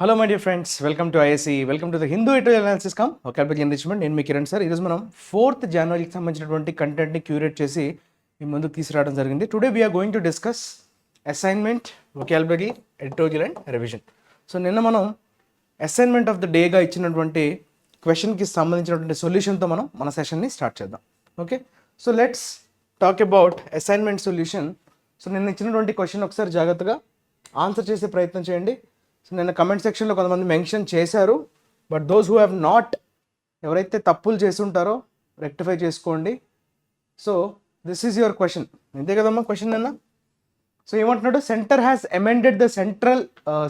Hello my dear friends, welcome to ISC, welcome to the Hindu editorial analysis cum vocabulary enrichment. నేను మీ Kiran sir. ఈరోజు మనం 4th జనవరికి సంబంధించినటువంటి కంటెంట్ని క్యూరేట్ చేసి మీ ముందుకు తీసుకురావడం జరిగింది. Today we are going to discuss assignment, vocabulary, editorial and revision. So నిన్న మనం అసైన్మెంట్ ఆఫ్ ద డేగా ఇచ్చినటువంటి క్వశ్చన్కి సంబంధించినటువంటి సొల్యూషన్తో మనం మన సెషన్ని స్టార్ట్ చేద్దాం. Okay, so let's talk about assignment solution. So నిన్న ఇచ్చినటువంటి క్వశ్చన్ ఒకసారి జాగ్రత్తగా ఆన్సర్ చేసే ప్రయత్నం చేయండి. సో నేను కమెంట్ సెక్షన్లో కొంతమంది మెన్షన్ చేశారు, but those who have not, ఎవరైతే తప్పులు చేస్తుంటారో రెక్టిఫై చేసుకోండి. So this is your question. అంతే కదమ్మా క్వశ్చన్ నిన్న. సో ఏమంటున్నాడు, centre has amended the central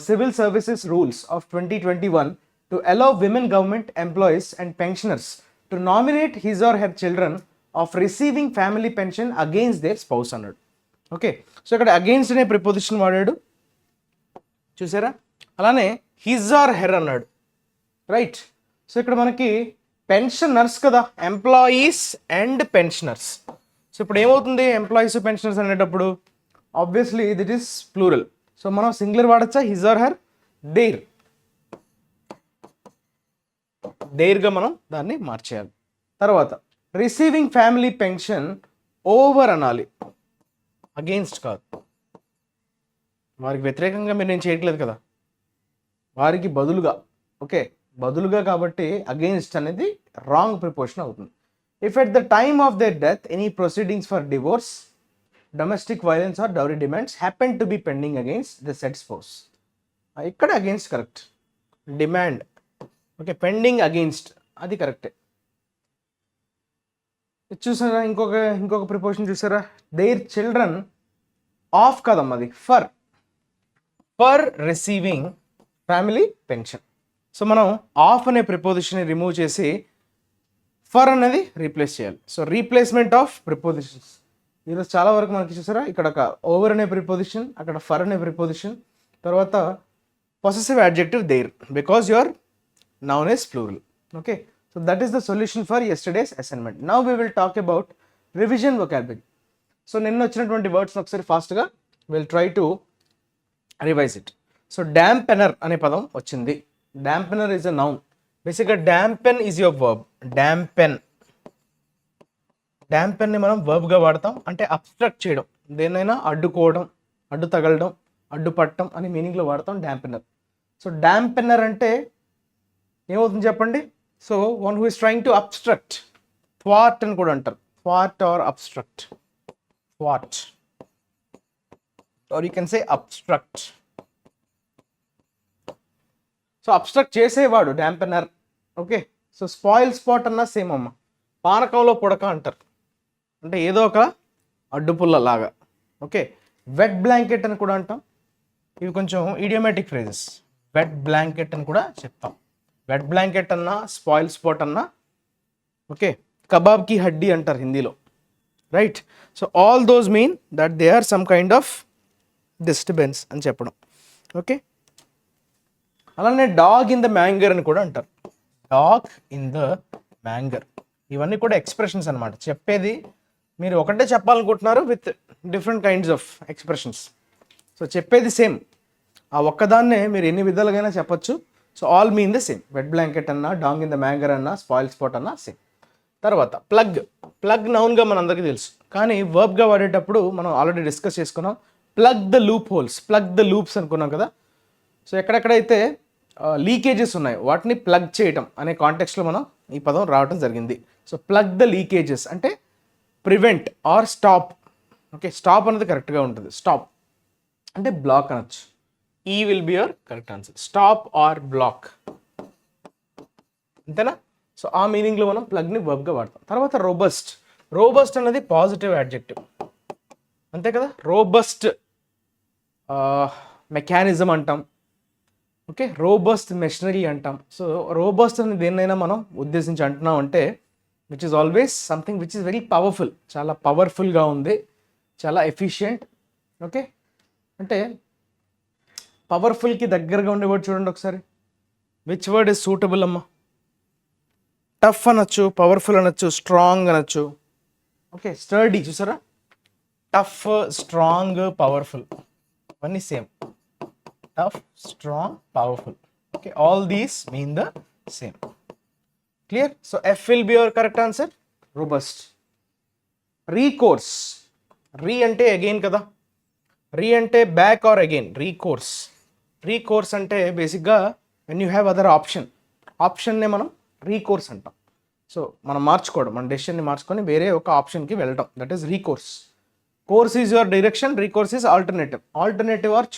civil services rules of 2021 to allow women government employees and pensioners to nominate his or her children of receiving family pension against their spouse అన్నాడు. Okay, so ఇక్కడ against అనే preposition వాడాడు, చూసారా. అలానే his or her అన్నాడు, right. So ఇక్కడ మనకి pensioners కదా, ఎంప్లాయీస్ అండ్ పెన్షనర్స్. సో ఇప్పుడు ఏమవుతుంది, ఎంప్లాయీస్ పెన్షనర్స్ అనేటప్పుడు ఆబ్వియస్లీ దిట్ ఈస్ ప్లూరల్. సో మనం సింగులర్ వాడచ్చా, హిజ్ ఆర్ హెర్, దేర్, దేర్గా మనం దాన్ని మార్చేయాలి. తర్వాత రిసీవింగ్ ఫ్యామిలీ పెన్షన్ ఓవర్ అనాలి, అగెయిన్స్ట్ కాదు. వారికి వ్యతిరేకంగా మీరు నేను చేయట్లేదు కదా, వారికి బదులుగా. ఓకే, బదులుగా కాబట్టి అగెయిన్స్ట్ అనేది రాంగ్ ప్రిపోజిషన్ అవుతుంది. If at the time of their death any proceedings for divorce, domestic violence or dowry demands happen to be pending against the said spouse, ఇక్కడ against correct. Demand okay, pending against అది కరెక్టే. చూసారా, ఇంకొక preposition చూసారా, their children of కదమ్మా, అది for receiving family pension. So మనం of అనే ప్రిపోజిషన్ని రిమూవ్ చేసి ఫర్ అనేది రీప్లేస్ చేయాలి. సో రీప్లేస్మెంట్ ఆఫ్ ప్రిపోజిషన్స్ ఈరోజు చాలా వరకు మనకి చూసారా, ఇక్కడ ఒక ఓవర్ అనే ప్రిపోజిషన్, అక్కడ ఫర్ అనే ప్రిపోజిషన్, తర్వాత possessive adjective their because your noun is plural. Okay, so that is the solution for yesterday's assignment. Now we will talk about revision vocabulary. So నిన్న వచ్చినటువంటి వర్డ్స్ని ఒకసారి ఫాస్ట్గా will try to revise it. So dampener అనే పదం వచ్చింది. Dampener is a noun. బేసిక్గా dampen is your verb. డాంపెన్ని మనం వర్బ్గా వాడతాం, అంటే అబ్స్ట్రక్ట్ చేయడం, దేన్నైనా అడ్డుకోవడం, అడ్డు తగలడం, అడ్డుపట్టడం అనే మీనింగ్లో వాడతాం డాంపెనర్. సో డాంపెనర్ అంటే ఏమవుతుంది చెప్పండి. So one who is trying to obstruct, థ్వాట్ అని కూడా అంటారు, థ్వాట్ are obstruct, థ్వాట్ are you can say obstruct. So obstruct చేసేవాడు dampener. Okay, so spoil spot అన్న సేమ్ అమ్మ, పానకంలో పుడక అంటారు, అంటే ఏదో ఒక అడ్డుపుల్ల లాగా. ఓకే, వెట్ బ్లాంకెట్ అని కూడా అంటాం. ఇవి కొంచెం ఇడియోమాటిక్ ఫ్రేజెస్. వెట్ బ్లాంకెట్ అని కూడా చెప్తాం. వెట్ బ్లాంకెట్ అన్నా, స్పాయిల్ స్పాట్ అన్నా. ఓకే, కబాబ్కి హడ్డీ అంటారు హిందీలో, right. So all those mean that they are some kind of disturbance అని చెప్పడం. ఓకే, అలానే డాగ్ ఇన్ ద మ్యాంగర్ అని కూడా అంటారు, డాగ్ ఇన్ ద మ్యాంగర్. ఇవన్నీ కూడా ఎక్స్ప్రెషన్స్ అనమాట. చెప్పేది మీరు ఒకటే చెప్పాలనుకుంటున్నారు with different kinds of expressions. So చెప్పేది సేమ్, ఆ ఒక్కదాన్నే మీరు ఎన్ని విధాలుగైనా చెప్పొచ్చు. So all mean the same. Wet blanket అన్నా, డాగ్ ఇన్ ద మ్యాంగర్ అన్నా, స్పాయిల్ స్పాట్ అన్నా సేమ్. తర్వాత ప్లగ్ నౌన్గా మనందరికీ తెలుసు, కానీ వర్బ్గా వాడేటప్పుడు మనం ఆల్రెడీ డిస్కస్ చేసుకున్నాం. Plug the loopholes, plug the loops అనుకున్నాం కదా. సో ఎక్కడెక్కడైతే లీకేజెస్ ఉన్నాయి వాటిని ప్లగ్ చేయటం అనే కాంటెక్స్లో మనం ఈ పదం రావడం జరిగింది. సో ప్లగ్ ద లీకేజెస్ అంటే prevent or stop. Okay, stop అనేది కరెక్ట్గా ఉంటుంది. స్టాప్ అంటే బ్లాక్ అనొచ్చు. ఈ will be your correct answer, stop or block, అంతేనా. సో ఆ మీనింగ్లో మనం ప్లగ్ని వర్బ్గా వాడతాం. తర్వాత రోబస్ట్ అనేది పాజిటివ్ అడ్జెక్టివ్, అంతే కదా. రోబస్ట్ మెకానిజం అంటాం. ఓకే, రోబస్ట్ మెషినరీ అంటాం. సో రోబస్ట్ అని దేన్నైనా మనం ఉద్దేశించి అంటున్నాం అంటే which is always something which is very powerful, చాలా పవర్ఫుల్గా ఉంది, చాలా ఎఫిషియంట్. ఓకే, అంటే పవర్ఫుల్కి దగ్గరగా ఉండే వర్డ్ చూడండి ఒకసారి. విచ్ వర్డ్ ఇస్ సూటబుల్ అమ్మా? టఫ్ అనొచ్చు, పవర్ఫుల్ అనొచ్చు, స్ట్రాంగ్ అనొచ్చు. ఓకే, స్టర్డీ చూసారా, టఫ్, స్ట్రాంగ్, పవర్ఫుల్, అవన్నీ same. Tough, strong, powerful. Okay, all these mean the same. Clear? So F will be your correct answer. Robust. Recourse. Re ante again kada. Re ante back or again. Recourse. Recourse ante basically when you have other option ne మనం recourse అంటాం. So మనం మార్చుకోవడం, మన డెసిషన్ని మార్చుకొని వేరే ఒక ఆప్షన్కి వెళ్ళడం, that is recourse. Course is your direction, recourse is alternative or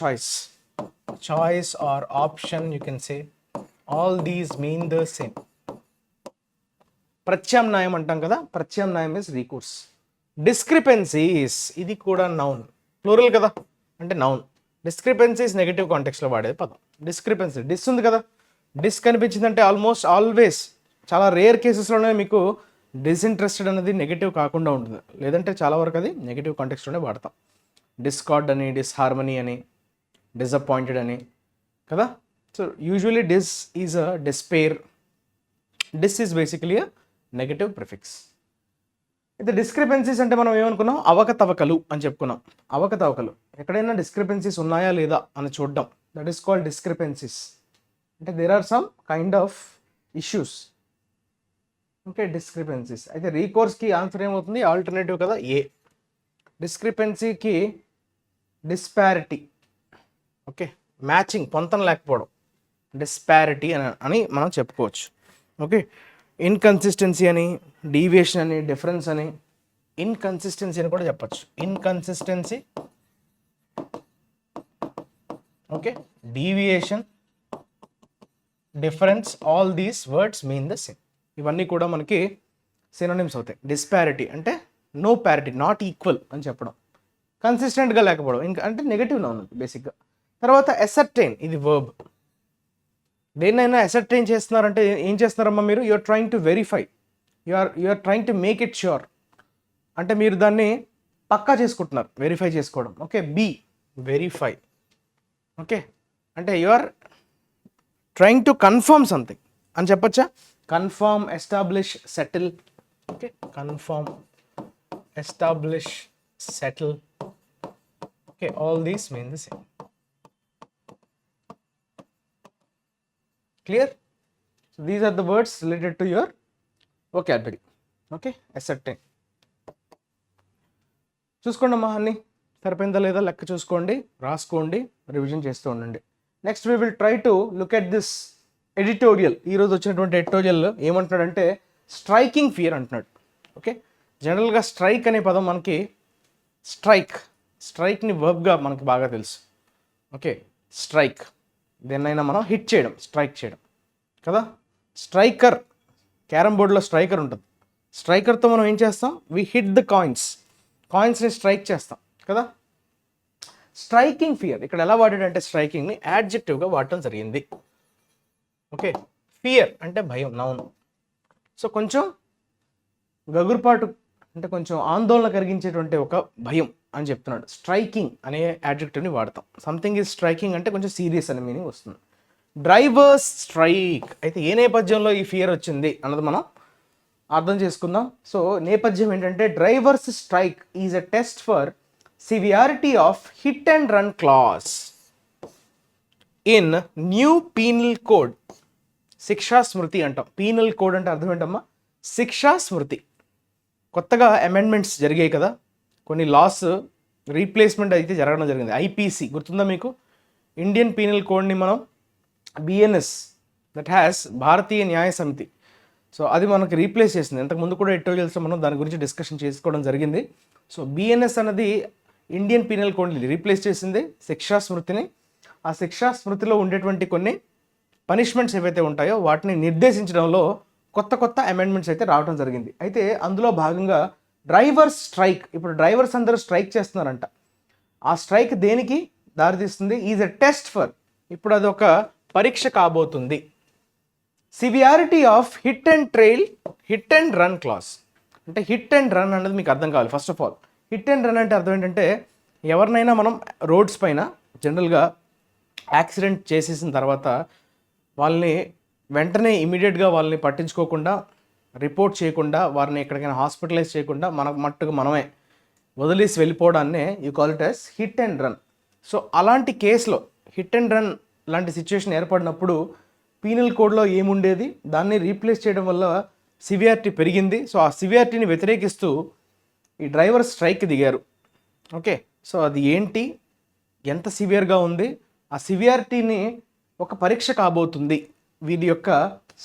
choice or option, you can say. All these mean the same. ప్రత్యామ్నాయం అంటాం కదా, ప్రత్యామ్నాయం ఇస్ రీకోర్స్. డిస్క్రిపెన్సీస్, ఇది కూడా నౌన్, ప్లూరల్ కదా, అంటే నౌన్. డిస్క్రిపెన్సీస్ నెగటివ్ కాంటెక్స్లో వాడేది పదం. డిస్క్రిపెన్సీ, డిస్ ఉంది కదా, డిస్ కనిపించిందంటే ఆల్మోస్ట్ ఆల్వేస్ చాలా రేర్ కేసెస్లోనే మీకు డిస్ఇంట్రెస్టెడ్ అనేది నెగిటివ్ కాకుండా ఉంటుంది, లేదంటే చాలా వరకు అది నెగిటివ్ కాంటెక్స్లోనే వాడతాం. డిస్కార్డ్ అని, డిస్హార్మనీ అని, డిసప్పాయింటెడ్ అని కదా. So usually dis is a despair. Dis is basically a negative prefix. అయితే డిస్క్రిపెన్సీస్ అంటే మనం ఏమనుకున్నాం, అవకతవకలు అని చెప్పుకున్నాం. అవకతవకలు, ఎక్కడైనా డిస్క్రిపెన్సీస్ ఉన్నాయా లేదా అని చూడడం, దట్ ఈస్ కాల్డ్ డిస్క్రిపెన్సీస్. అంటే there are some kind of issues. Okay, discrepancies. అయితే రీకోర్స్కి ఆన్సర్ ఏమవుతుంది, ఆల్టర్నేటివ్ కదా, ఏ. డిస్క్రిపెన్సీకి డిస్పారిటీ, ఓకే, మ్యాచింగ్, పొంతన లేకపోవడం, డిస్పారిటీ అని మనం చెప్పుకోవచ్చు. ఓకే, ఇన్కన్సిస్టెన్సీ అని, డీవియేషన్ అని, డిఫరెన్స్ అని, ఇన్కన్సిస్టెన్సీ అని కూడా చెప్పచ్చు. Inconsistency, okay, deviation, difference, all these words mean the same. ఇవన్నీ కూడా మనకి సినోనిమ్స్ అవుతాయి. డిస్పారిటీ అంటే నో ప్యారిటీ, నాట్ ఈక్వల్ అని చెప్పడం. కన్సిస్టెంట్గా లేకపోవడం, ఇంకా అంటే నెగటివ్ నౌన్ బేసిక్గా. తర్వాత ఎసర్టైన్, ఇది వర్బ్. దేన్నైనా ఎసర్టైన్ చేస్తున్నారంటే ఏం చేస్తున్నారమ్మా మీరు, you are trying to verify, you are trying to make it sure, అంటే మీరు దాన్ని పక్కా చేసుకుంటున్నారు, వెరిఫై చేసుకోవడం. ఓకే, బి వెరిఫై, ఓకే, అంటే you are trying to confirm something అని చెప్పచ్చా. Confirm, establish, settle. Okay, confirm, establish, settle. Okay, all these mean the same. Clear? So these are the words related to your vocabulary. Okay, ascertain. చూసుకోండి అమ్మా, అన్ని సరిపోయిందా లేదా లెక్క చూసుకోండి, రాసుకోండి, రివిజన్ చేస్తూ ఉండండి. Next we will try to look at this editorial. ఈరోజు వచ్చినటువంటి ఎడిటోరియల్ ఏమంటున్నాడంటే స్ట్రైకింగ్ ఫియర్ అంటున్నాడు. ఓకే, జనరల్గా స్ట్రైక్ అనే పదం మనకి స్ట్రైక్ని వర్బ్గా మనకి బాగా తెలుసు. ఓకే, స్ట్రైక్, దేన్నైనా మనం హిట్ చేయడం, స్ట్రైక్ చేయడం కదా. స్ట్రైకర్, క్యారమ్ బోర్డులో స్ట్రైకర్ ఉంటుంది. స్ట్రైకర్తో మనం ఏం చేస్తాం, వి హిట్ ద కాయిన్స్ని స్ట్రైక్ చేస్తాం కదా. స్ట్రైకింగ్ ఫియర్ ఇక్కడ ఎలా వాడాడంటే స్ట్రైకింగ్ని యాడ్జెక్టివ్గా వాడటం జరిగింది. ఓకే, ఫియర్ అంటే భయం, నౌన్. సో కొంచెం గగురుపాటు అంటే కొంచెం ఆందోళన కలిగించేటువంటి ఒక భయం అని చెప్తున్నాడు. స్ట్రైకింగ్ అనే యాడ్జెక్టివ్ని వాడతాం. సంథింగ్ ఈజ్ స్ట్రైకింగ్ అంటే కొంచెం సీరియస్ అనే మీనింగ్ వస్తుంది. డ్రైవర్స్ స్ట్రైక్, అయితే ఏ నేపథ్యంలో ఈ ఫియర్ వచ్చింది అన్నది మనం అర్థం చేసుకుందాం. సో నేపథ్యం ఏంటంటే drivers strike is a test for severity of hit and run class in new penal code. శిక్షా స్మృతి అంటాం. పీనల్ కోడ్ అంటే అర్థం ఏంటమ్మా, శిక్షా స్మృతి. కొత్తగా అమెండ్మెంట్స్ జరిగాయి కదా, కొన్ని లాస్ రీప్లేస్మెంట్ అయితే జరగడం జరిగింది. ఐపీసీ గుర్తుందా మీకు, ఇండియన్ పీనల్ కోడ్ని మనం బిఎన్ఎస్, దట్ హ్యాస్ భారతీయ న్యాయ సమితి, సో అది మనకి రీప్లేస్ చేసింది. ఇంతకుముందు కూడా ఎడిటోరియల్స్లో మనం దాని గురించి డిస్కషన్ చేసుకోవడం జరిగింది. సో బిఎన్ఎస్ అనేది ఇండియన్ పీనల్ కోడ్ని రీప్లేస్ చేసింది, శిక్షా స్మృతిని. ఆ శిక్షా స్మృతిలో ఉండేటువంటి కొన్ని పనిష్మెంట్స్ ఏవైతే ఉంటాయో వాటిని నిర్దేశించడంలో కొత్త అమెండ్మెంట్స్ అయితే రావడం జరిగింది. అయితే అందులో భాగంగా డ్రైవర్స్ స్ట్రైక్, ఇప్పుడు డ్రైవర్స్ అందరూ స్ట్రైక్ చేస్తున్నారంట. ఆ స్ట్రైక్ దేనికి దారితీస్తుంది, ఈజ్ ఎ టెస్ట్ ఫర్, ఇప్పుడు అది ఒక పరీక్ష కాబోతుంది, severity of hit and run class. అంటే హిట్ అండ్ రన్ అనేది మీకు అర్థం కావాలి. First of all hit and run అంటే అర్థం ఏంటంటే ఎవరినైనా మనం రోడ్స్ పైన జనరల్గా యాక్సిడెంట్ చేసేసిన తర్వాత వాళ్ళని వెంటనే ఇమీడియట్గా వాళ్ళని పట్టించుకోకుండా, రిపోర్ట్ చేయకుండా, వారిని ఎక్కడికైనా హాస్పిటలైజ్ చేయకుండా మట్టుకు మనమే వదిలేసి వెళ్ళిపోవడాన్నే you call it as hit and run. So అలాంటి కేసులో హిట్ అండ్ రన్ లాంటి సిచ్యువేషన్ ఏర్పడినప్పుడు పీనల్ కోడ్లో ఏముండేది దాన్ని రీప్లేస్ చేయడం వల్ల సివియారిటీ పెరిగింది. సో ఆ సివియారిటీని వ్యతిరేకిస్తూ ఈ డ్రైవర్ స్ట్రైక్ దిగారు. ఓకే, సో అది ఏంటి, ఎంత సివియర్గా ఉంది, ఆ సివియారిటీని ఒక పరీక్ష కాబోతుంది వీరి యొక్క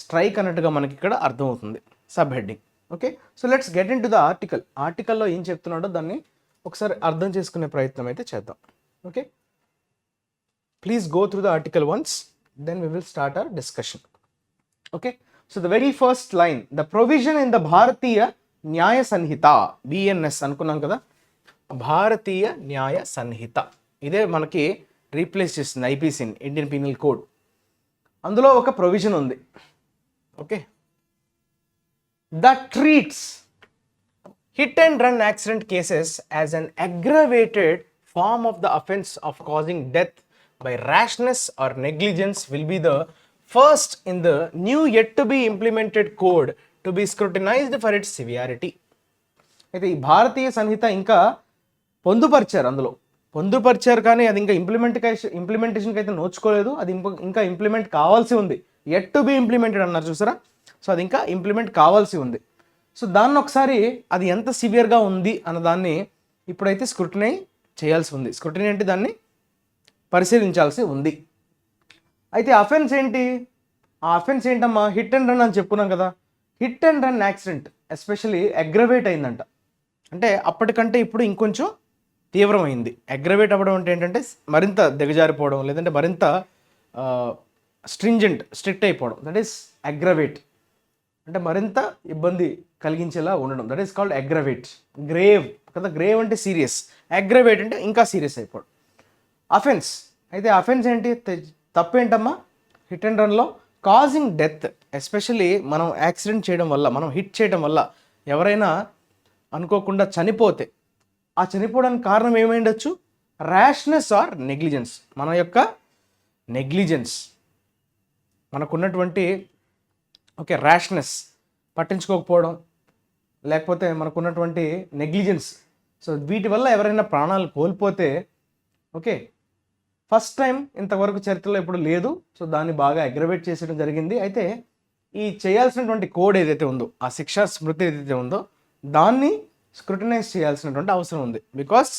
స్ట్రైక్ అన్నట్టుగా మనకి ఇక్కడ అర్థమవుతుంది subheading. Okay, so let's get in to the article. ఆర్టికల్లో ఏం చెప్తున్నాడో దాన్ని ఒకసారి అర్థం చేసుకునే ప్రయత్నం అయితే చేద్దాం. Okay, please go through the article once, then we will start our discussion. Okay, so the very first line, the provision in the భారతీయ న్యాయ సంహిత, BNS అనుకున్నాం కదా, భారతీయ న్యాయ సంహిత, ఇదే మనకి రీప్లేస్ చేస్తుంది ఐపీసీని, ఇండియన్ పీనల్ కోడ్. అందులో ఒక ప్రొవిజన్ ఉంది. Okay, that treats hit and run accident cases as an aggravated form of the offense of causing death by rashness or negligence will be the first in the new yet to be implemented code to be scrutinized for its severity. అయితే ఈ భారతీయ సంహిత ఇంకా పొందుపరిచారు, అందులో పొందుపరిచారు కానీ అది ఇంకా ఇంప్లిమెంటేషన్కి అయితే నోచుకోలేదు. అది ఇంకా ఇంప్లిమెంట్ కావాల్సి ఉంది. యెట్ టు బి ఇంప్లిమెంటెడ్ అన్నారు చూసారా, సో అది ఇంకా ఇంప్లిమెంట్ కావాల్సి ఉంది. సో దాన్ని ఒకసారి అది ఎంత సివియర్గా ఉంది అన్న దాన్ని ఇప్పుడైతే స్క్రూటినీ చేయాల్సి ఉంది. స్క్రూటినీ అంటే దాన్ని పరిశీలించాల్సి ఉంది. అయితే అఫెన్స్ ఏంటి, ఆ అఫెన్స్ ఏంటమ్మా, హిట్ అండ్ రన్ అని చెప్పుకున్నాం కదా. Hit and run accident especially aggravate అయిందంట. అంటే అప్పటికంటే ఇప్పుడు ఇంకొంచెం తీవ్రమైంది. అగ్రవేట్ అవ్వడం అంటే ఏంటంటే మరింత దిగజారిపోవడం, లేదంటే మరింత స్ట్రిక్ట్ అయిపోవడం. దట్ ఈస్ అగ్రవేట్ అంటే మరింత ఇబ్బంది కలిగించేలా ఉండడం. That is called aggravate. Grave కదా, గ్రేవ్ అంటే సీరియస్, అగ్రవేట్ అంటే ఇంకా సీరియస్ అయిపోవడం. అఫెన్స్ అయితే అఫెన్స్ ఏంటి, తప్పేంటమ్మా, హిట్ అండ్ రన్లో కాజింగ్ డెత్, ఎస్పెషల్లీ మనం యాక్సిడెంట్ చేయడం వల్ల, మనం హిట్ చేయడం వల్ల ఎవరైనా అనుకోకుండా చనిపోతే, ఆ చనిపోవడానికి కారణం ఏమైండొచ్చు, ర్యాష్నెస్ ఆర్ నెగ్లిజెన్స్. మన యొక్క నెగ్లిజెన్స్, మనకున్నటువంటి ఓకే ర్యాష్నెస్, పట్టించుకోకపోవడం, లేకపోతే మనకున్నటువంటి నెగ్లిజెన్స్. సో వీటి వల్ల ఎవరైనా ప్రాణాలు కోల్పోతే, ఓకే ఫస్ట్ టైం ఇంతవరకు చరిత్రలో ఇప్పుడు లేదు. సో దాన్ని బాగా అగ్రవేట్ చేసేయడం జరిగింది. అయితే ఈ చేయాల్సినటువంటి కోడ్ ఏదైతే ఉందో, ఆ శిక్షా స్మృతి ఏదైతే ఉందో దాన్ని స్క్రూటినైజ్ చేయాల్సినటువంటి అవసరం ఉంది. బికాస్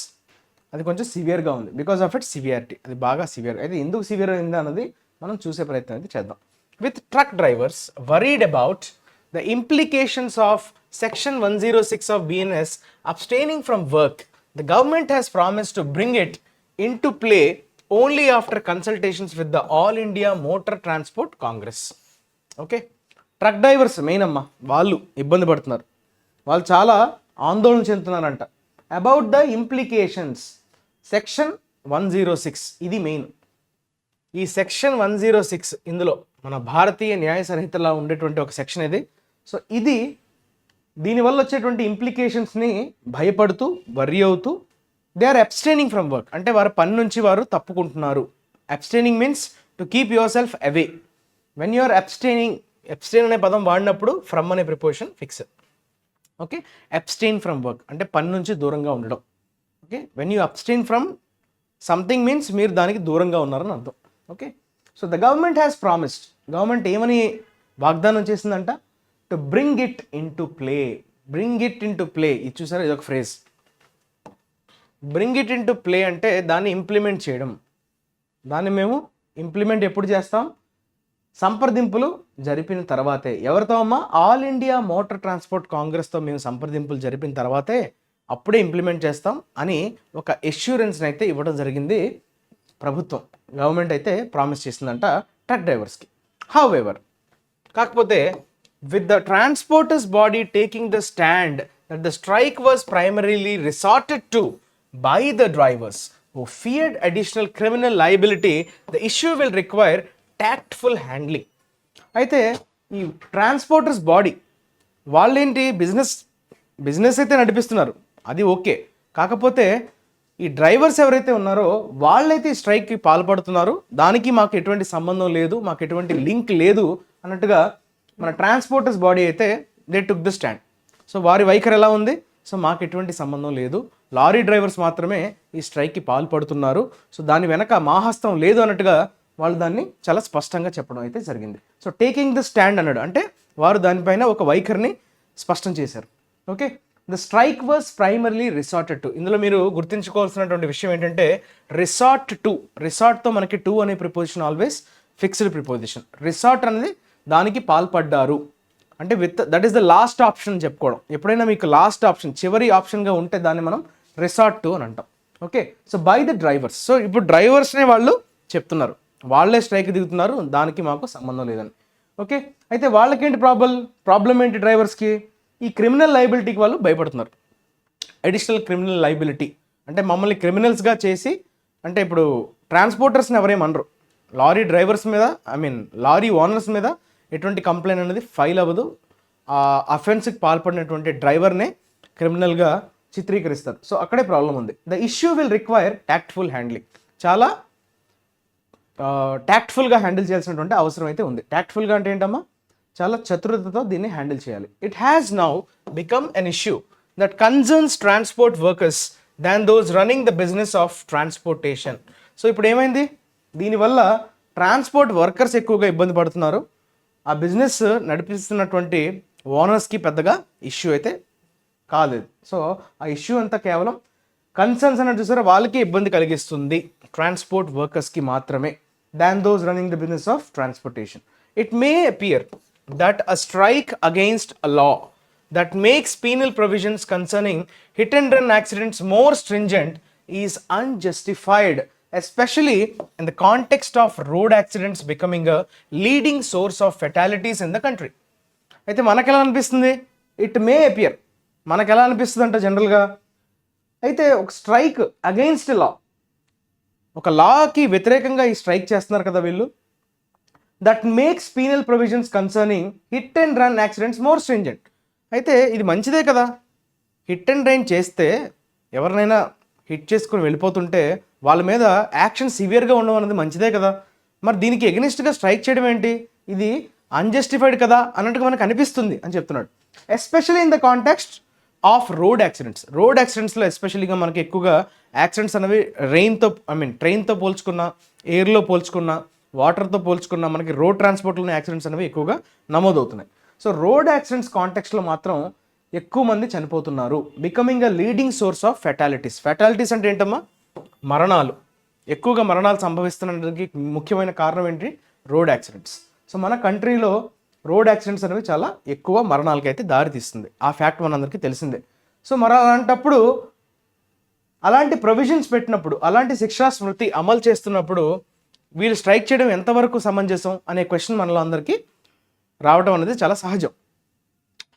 అది కొంచెం సివియర్గా ఉంది, బికాస్ ఆఫ్ ఇట్ సివియారిటీ, అది బాగా సివియర్. అయితే ఎందుకు సివియర్ అయింది అన్నది మనం చూసే ప్రయత్నం అయితే చేద్దాం. With truck drivers worried about the implications of section 106 of BNS abstaining from work, the government has promised to bring it into play only after consultations with the All India Motor Transport Congress. Okay, truck drivers main అమ్మ, వాళ్ళు ఇబ్బంది పడుతున్నారు, వాళ్ళు చాలా ఆందోళన చెందుతున్నారంట. About the implications, section 106 ఇది main. ఈ section 106 ఇందులో మన భారతీయ న్యాయ సంహితలో ఉండేటువంటి ఒక సెక్షన్ ఇది. సో ఇది దీనివల్ల వచ్చేటువంటి ఇంప్లికేషన్స్ని భయపడుతూ వర్రీ అవుతూ they are abstaining from work, అంటే వారి పని నుంచి వారు తప్పుకుంటున్నారు. Abstaining means to keep yourself away. When you're abstaining, abstain అనే పదం వాడినప్పుడు ఫ్రమ్ అనే preposition fix. Okay, abstain from work అంటే పని నుంచి దూరంగా ఉండడం. Okay, when you abstain from something means మీరు దానికి దూరంగా ఉన్నారని అర్థం. Okay, so the government has promised, government ఏమని వాగ్దానం చేసిందంట, to bring it into play. Bring it into play, ఇది చూసారా, ఇది ఒక phrase. Bring it into play అంటే దాన్ని ఇంప్లిమెంట్ చేయడం. దాన్ని మేము ఇంప్లిమెంట్ ఎప్పుడు చేస్తాం, సంప్రదింపులు జరిపిన తర్వాతే. ఎవరితో అమ్మా, ఆల్ ఇండియా మోటార్ ట్రాన్స్పోర్ట్ కాంగ్రెస్తో మేము సంప్రదింపులు జరిపిన తర్వాతే అప్పుడే ఇంప్లిమెంట్ చేస్తాం అని ఒక ఎష్యూరెన్స్ని అయితే ఇవ్వడం జరిగింది ప్రభుత్వం. గవర్నమెంట్ అయితే ప్రామిస్ చేసిందంట ట్రక్ డ్రైవర్స్కి. హౌఎవర్, కాకపోతే with the transporters body taking the stand that the strike was primarily resorted to by the drivers who feared additional criminal liability, the issue will require tactful handling. అయితే ఈ transporters body వాళ్ళేంటి, business అయితే నడిపిస్తున్నారు, అది okay. కాకపోతే ఈ drivers ఎవరైతే ఉన్నారో వాళ్ళైతే ఈ స్ట్రైక్కి పాల్పడుతున్నారు, దానికి మాకు ఎటువంటి సంబంధం లేదు, మాకు ఎటువంటి లింక్ లేదు అన్నట్టుగా మన ట్రాన్స్పోర్టర్స్ బాడీ అయితే they took the stand. So వారి వైఖరి ఎలా ఉంది, సో మాకు ఎటువంటి సంబంధం లేదు, లారీ డ్రైవర్స్ మాత్రమే ఈ స్ట్రైక్కి పాల్పడుతున్నారు, సో దాని వెనక మా హస్తం లేదు అన్నట్టుగా వాళ్ళు దాన్ని చాలా స్పష్టంగా చెప్పడం అయితే జరిగింది. సో టేకింగ్ ద స్టాండ్ అన్నాడు అంటే వారు దానిపైన ఒక వైఖరిని స్పష్టం చేశారు. Okay, the strike was primarily resorted to. ఇందులో మీరు గుర్తుంచుకోవాల్సినటువంటి విషయం ఏంటంటే రిసార్ట్తో మనకి టు అనే preposition always fixed preposition. Resort అనేది దానికి పాల్పడ్డారు అంటే that is the last option చెప్పుకోవడం. ఎప్పుడైనా మీకు లాస్ట్ ఆప్షన్ చివరి ఆప్షన్గా ఉంటే దాన్ని మనం రిసార్ట్ టు అని అంటాం. Okay, so by the drivers. So ఇప్పుడు డ్రైవర్స్నే వాళ్ళు చెప్తున్నారు, వాళ్ళే స్ట్రైక్ దిగుతున్నారు, దానికి మాకు సంబంధం లేదని. ఓకే, అయితే వాళ్ళకేంటి ప్రాబ్లం ఏంటి డ్రైవర్స్కి? ఈ క్రిమినల్ లయబిలిటీకి వాళ్ళు భయపడుతున్నారు. అడిషనల్ క్రిమినల్ లయబిలిటీ అంటే మమ్మల్ని క్రిమినల్స్గా చేసి, అంటే ఇప్పుడు ట్రాన్స్పోర్టర్స్ని ఎవరేమనరు, లారీ డ్రైవర్స్ మీద లారీ ఓనర్స్ మీద ఎటువంటి కంప్లైంట్ అనేది ఫైల్ అవ్వదు. ఆ అఫెన్స్కి పాల్పడినటువంటి డ్రైవర్నే క్రిమినల్గా చిత్రీకరిస్తారు. సో అక్కడే ప్రాబ్లం ఉంది. The issue will require tactful handling. చాలా ట్యాక్ట్ఫుల్గా హ్యాండిల్ చేయాల్సినటువంటి అవసరం అయితే ఉంది. ట్యాక్ట్ఫుల్గా అంటే ఏంటమ్మా, చాలా చతురతతో దీన్ని హ్యాండిల్ చేయాలి. It has now become an issue that concerns transport workers than those running the business of transportation. So ఇప్పుడు ఏమైంది, దీనివల్ల ట్రాన్స్పోర్ట్ వర్కర్స్ ఎక్కువగా ఇబ్బంది పడుతున్నారు, ఆ బిజినెస్ నడిపిస్తున్నటువంటి ఓనర్స్కి పెద్దగా ఇష్యూ అయితే కాలేదు. సో ఆ ఇష్యూ అంతా కేవలం కన్సర్న్స్ అన్నట్టు చూసారా, వాళ్ళకి ఇబ్బంది కలిగిస్తుంది, ట్రాన్స్పోర్ట్ వర్కర్స్కి మాత్రమే, than those running the business of transportation. It may appear that a strike against a law that makes penal provisions concerning hit and run accidents more stringent is unjustified, especially in the context of road accidents becoming a leading source of fatalities in the country. అయితే మనకు ఎలా అనిపిస్తుంది, it may appear, మనకు ఎలా అనిపిస్తుంది అంటే జనరల్గా అయితే ఒక స్ట్రైక్ అగెయిన్స్ట్ లా, ఒక లాకి వ్యతిరేకంగా ఈ స్ట్రైక్ చేస్తున్నారు కదా వీళ్ళు, that makes penal provisions concerning hit and run accidents more stringent. అయితే ఇది మంచిదే కదా, హిట్ అండ్ రన్ చేస్తే ఎవరినైనా హిట్ చేసుకుని వెళ్ళిపోతుంటే వాళ్ళ మీద యాక్షన్ సివియర్గా ఉండడం అనేది మంచిదే కదా. మరి దీనికి ఎగనిస్ట్గా స్ట్రైక్ చేయడం ఏంటి, ఇది అన్జస్టిఫైడ్ కదా అన్నట్టుగా మనకు అనిపిస్తుంది అని చెప్తున్నాడు. Especially in the context of road యాక్సిడెంట్స్లో ఎస్పెషలీగా మనకి ఎక్కువగా యాక్సిడెంట్స్ అనేవి ట్రైన్తో పోల్చుకున్నా, ఎయిర్లో పోల్చుకున్నా, వాటర్తో పోల్చుకున్న మనకి రోడ్ ట్రాన్స్పోర్ట్లోని యాక్సిడెంట్స్ అనేవి ఎక్కువగా నమోదవుతున్నాయి. సో రోడ్ యాక్సిడెంట్స్ కాంటెక్స్లో మాత్రం ఎక్కువ మంది చనిపోతున్నారు, becoming a leading source of fatalities అంటే ఏంటమ్మా, మరణాలు. ఎక్కువగా మరణాలు సంభవిస్తున్నదానికి ముఖ్యమైన కారణం ఏంటి, రోడ్ యాక్సిడెంట్స్. సో మన కంట్రీలో రోడ్ యాక్సిడెంట్స్ అనేవి చాలా ఎక్కువ మరణాలకి అయితే దారితీస్తుంది, ఆ ఫ్యాక్ట్ మనందరికీ తెలిసిందే. సో మరి అలాంటప్పుడు అలాంటి ప్రొవిజన్స్ పెట్టినప్పుడు, అలాంటి శిక్షా స్మృతి అమలు చేస్తున్నప్పుడు వీళ్ళు స్ట్రైక్ చేయడం ఎంతవరకు సమంజసం అనే క్వశ్చన్ మనలో అందరికీ రావడం అనేది చాలా సహజం.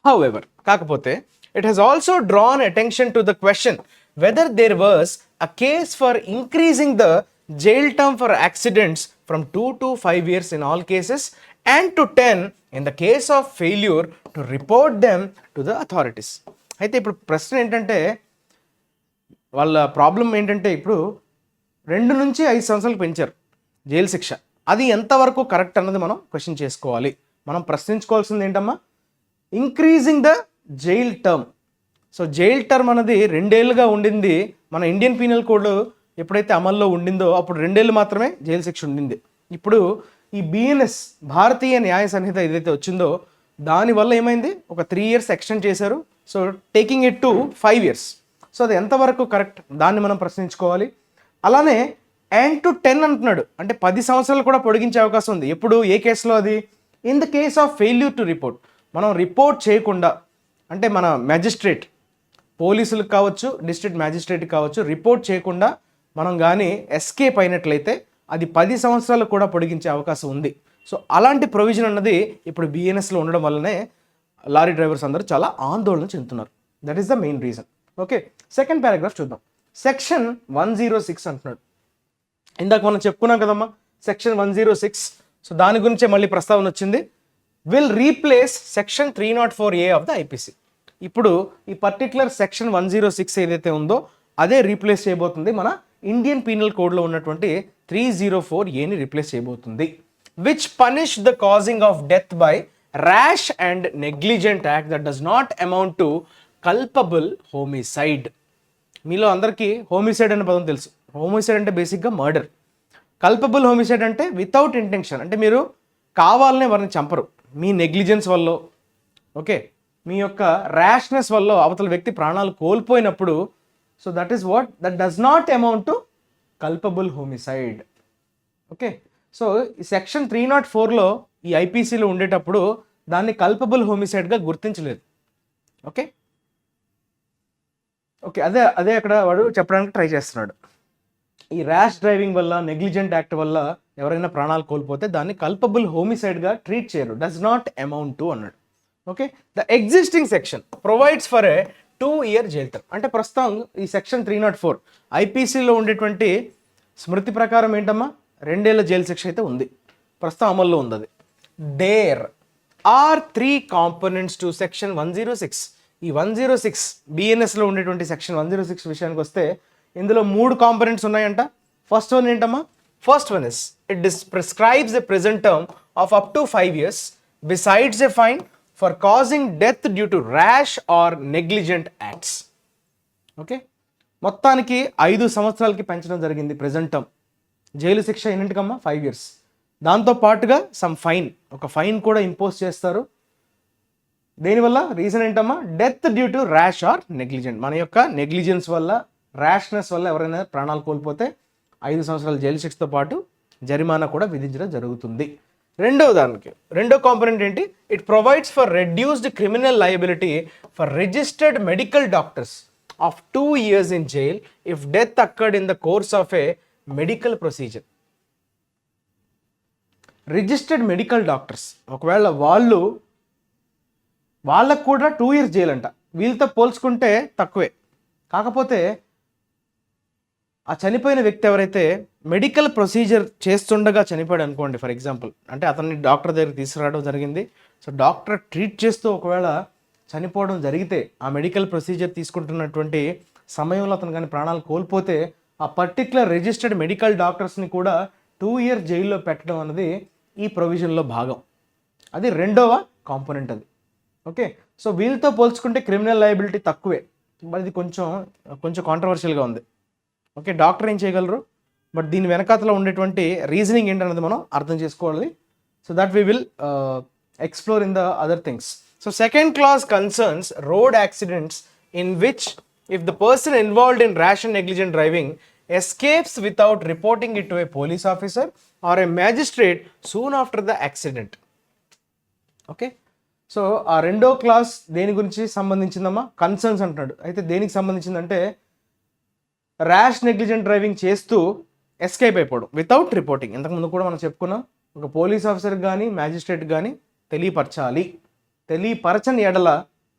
హౌఎవర్, కాకపోతే it has also drawn attention to the question whether there was a case for increasing the jail term for accidents from 2 to 5 years in all cases and to 10 in the case of failure to report them to the authorities. అయితే ఇప్పుడు ప్రశ్న ఏంటంటే, వాళ్ళ problem ఏంటంటే ఇప్పుడు 2 నుంచి 5 సంవత్సరాలు పెంచారు జైలు శిక్ష. అది ఎంతవరకు కరెక్ట్ అన్నది మనం క్వశ్చన్ చేసుకోవాలి. మనం ప్రశ్నించుకోవాల్సింది ఏంటమ్మా, increasing the jail term. So jail term అనేది 2 ఏళ్ళుగా ఉండింది. మన ఇండియన్ పీనల్ కోడ్ ఎప్పుడైతే అమల్లో ఉండిందో అప్పుడు 2 ఏళ్ళు మాత్రమే జైలు శిక్ష ఉండింది. ఇప్పుడు ఈ బిఎన్ఎస్ భారతీయ న్యాయ సంహిత ఏదైతే వచ్చిందో దానివల్ల ఏమైంది, ఒక 3 years ఎక్స్టెండ్ చేశారు. So taking it to 5 years. So అది ఎంతవరకు కరెక్ట్, దాన్ని మనం ప్రశ్నించుకోవాలి. అలానే అండ్ టు 10 అంటున్నాడు, అంటే 10 సంవత్సరాలు కూడా పొడిగించే అవకాశం ఉంది. ఎప్పుడు, ఏ కేసులో అది, in the case of failure to report. మనం రిపోర్ట్ చేయకుండా, అంటే మన మ్యాజిస్ట్రేట్, పోలీసులకు కావచ్చు, డిస్ట్రిక్ట్ మ్యాజిస్ట్రేట్కి కావచ్చు, రిపోర్ట్ చేయకుండా మనం కానీ ఎస్కేప్ అయినట్లయితే అది 10 సంవత్సరాలు కూడా పొడిగించే అవకాశం ఉంది. సో అలాంటి ప్రొవిజన్ అన్నది ఇప్పుడు బిఎన్ఎస్లో ఉండడం వల్లనే లారీ డ్రైవర్స్ అందరూ చాలా ఆందోళన చెందుతున్నారు. That is the main reason. Okay, second paragraph చూద్దాం. సెక్షన్ 106 అంటున్నాడు. ఇందాక మనం చెప్పుకున్నాం కదమ్మా సెక్షన్ 106. సో దాని గురించే మళ్ళీ ప్రస్తావన వచ్చింది. Will replace section 304A of the IPC. ఇప్పుడు ఈ పర్టికులర్ సెక్షన్ 106 ఏదైతే ఉందో అదే రీప్లేస్ చేయబోతుంది, మన ఇండియన్ పీనల్ కోడ్లో ఉన్నటువంటి 304Aని రీప్లేస్ చేయబోతుంది. Which punish the causing of death by rash and negligent act that does not amount to culpable homicide. మీలో అందరికీ హోమిసైడ్ అనే పదం తెలుసు. హోమిసైడ్ అంటే బేసిక్గా మర్డర్. కల్పబుల్ హోమిసైడ్ అంటే వితౌట్ ఇంటెన్షన్, అంటే మీరు కావాలనే వారిని చంపరు, మీ నెగ్లిజెన్స్ వల్ల, ఓకే, మీ యొక్క ర్యాష్నెస్ వల్ల అవతల వ్యక్తి ప్రాణాలు కోల్పోయినప్పుడు, so that is what that does not amount to culpable homicide. Okay, so ఈ సెక్షన్ 304లో ఈ ఐపీసీలో ఉండేటప్పుడు దాన్ని కల్పబుల్ హోమిసైడ్గా గుర్తించలేదు. ఓకే ఓకే అదే అదే అక్కడ వాడు చెప్పడానికి ట్రై చేస్తున్నాడు. ఈ ర్యాష్ డ్రైవింగ్ వల్ల, నెగ్లిజెంట్ యాక్ట్ వల్ల ఎవరైనా ప్రాణాలు కోల్పోతే దాన్ని కల్పబుల్ హోమిసైడ్గా ట్రీట్ చేయరు, డస్ నాట్ అమౌంట్ టు అన్నాడు. Okay, the existing section provides for a 2 year jail term. అంటే ప్రస్తుతం ఈ సెక్షన్ 304 ఐపీసీలో ఉండేటువంటి స్మృతి ప్రకారం ఏంటమ్మా 2 ఏళ్ల జైలు శిక్ష అయితే ఉంది, ప్రస్తుతం అమల్లో ఉంది అది. There are 3 components to section 106. ఈ 106 బిఎన్ఎస్లో ఉండేటువంటి సెక్షన్ 106 విషయానికి వస్తే ఇందులో 3 కాంపోనెంట్స్ ఉన్నాయంట. ఫస్ట్ వన్ ఏంటమ్మా, first one is it prescribes a present term of up to 5 years besides a fine for causing death due to rash or negligent acts. Okay, మొత్తానికి 5 సంవత్సరాలకి పెంచడం జరిగింది ప్రెజెంట్ టర్మ్. జైలు శిక్ష ఎన్నింటికమ్మా 5 years. దాంతో పాటుగా some fine, ఒక fine కూడా impose చేస్తారు. దేనివల్ల, రీజన్ ఏంటమ్మా, death due to rash or negligent, మన యొక్క నెగ్లిజెన్స్ వల్ల, ర్యాష్నెస్ వల్ల ఎవరైనా ప్రాణాలు కోల్పోతే 5 సంవత్సరాల జైలు శిక్షతో పాటు జరిమానా కూడా విధించడం జరుగుతుంది. రెండో కాంపోనెంట్ ఏంటి, it provides for reduced criminal liability for registered medical doctors of 2 years in jail if death occurred in the course of A medical procedure. Registered medical doctors ఒకవేళ వాళ్ళకు కూడా 2 years జైలు అంట, వీళ్ళతో పోల్చుకుంటే తక్కువే. కాకపోతే ఆ చనిపోయిన వ్యక్తి ఎవరైతే మెడికల్ ప్రొసీజర్ చేస్తుండగా చనిపోయాడు అనుకోండి, ఫర్ ఎగ్జాంపుల్, అంటే అతన్ని డాక్టర్ దగ్గరికి తీసుకురావడం జరిగింది, సో డాక్టర్ ట్రీట్ చేస్తూ ఒకవేళ చనిపోవడం జరిగితే, ఆ మెడికల్ ప్రొసీజర్ తీసుకుంటున్నటువంటి సమయంలో అతను కానీ ప్రాణాలు కోల్పోతే, ఆ పర్టికులర్ రిజిస్టర్డ్ మెడికల్ డాక్టర్స్ని కూడా 2 years జైల్లో పెట్టడం అనేది ఈ ప్రొవిజన్లో భాగం. అది రెండవ కాంపోనెంట్ అది. ఓకే, సో వీళ్ళతో పోల్చుకుంటే క్రిమినల్ లయబిలిటీ తక్కువే, మరి ఇది కొంచెం కాంట్రవర్షియల్గా ఉంది. ఓకే, డాక్టర్ ఏం చేయగలరు, బట్ దీని వెనకాతలో ఉండేటువంటి రీజనింగ్ ఏంటన్నది మనం అర్థం చేసుకోవాలి. So that we will explore in the other things. So second class concerns road accidents in which if the person involved in rash and negligent driving escapes without reporting it to a police officer or a magistrate soon after the accident. Okay, so ఆ రెండో class దేని గురించి సంబంధించిందమ్మా, concerns అంటున్నాడు. అయితే దేనికి సంబంధించిందంటే rash negligent driving చేస్తూ escape అయిపోవడం without reporting. ఇంతకుముందు కూడా మనం చెప్పుకున్నాం, ఒక పోలీస్ ఆఫీసర్కి కానీ మ్యాజిస్ట్రేట్ కానీ తెలియపరచని ఎడల